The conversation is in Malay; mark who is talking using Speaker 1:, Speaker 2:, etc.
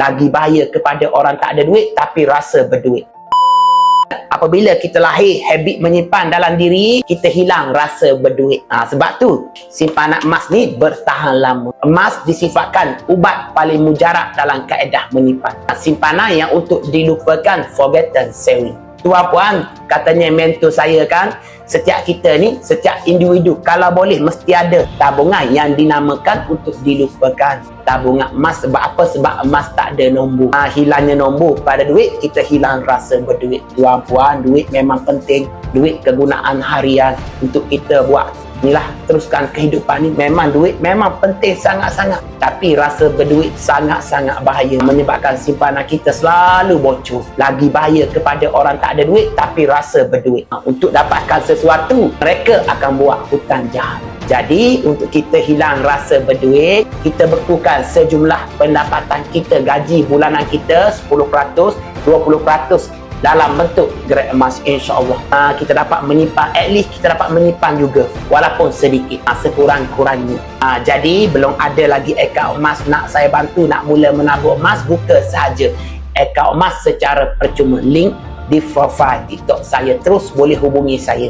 Speaker 1: Lagi bahaya kepada orang tak ada duit tapi rasa berduit. Apabila kita lahir habit menyimpan dalam diri, kita hilang rasa berduit. Sebab tu simpanan emas ni bertahan lama. Emas disifatkan ubat paling mujarab dalam kaedah menyimpan. Simpanan yang untuk dilupakan, forgotten saving. Tuan puan katanya mentor saya kan, setiap kita ni, setiap individu kalau boleh mesti ada tabungan yang dinamakan untuk dilupakan. Tabungan emas. Sebab apa? Sebab emas tak ada nombor. Hilangnya nombor pada duit, kita hilang rasa berduit. Tuan puan, duit memang penting. Duit kegunaan harian untuk kita buat inilah, teruskan kehidupan ni. Memang duit memang penting sangat-sangat, tapi rasa berduit sangat-sangat bahaya, menyebabkan simpanan kita selalu bocor. Lagi bahaya kepada orang tak ada duit tapi rasa berduit. Untuk dapatkan sesuatu, mereka akan buat hutang jahat. Jadi untuk kita hilang rasa berduit, kita bekukan sejumlah pendapatan kita, gaji bulanan kita 10%, 20% dalam bentuk gerai emas, insya-Allah. Kita dapat menyimpan, at least kita dapat menyimpan juga walaupun sedikit, sekurang-kurangnya. Jadi belum ada lagi akaun emas, nak saya bantu nak mula menabur emas, buka sahaja akaun emas secara percuma. Link di profile TikTok saya, terus boleh hubungi saya.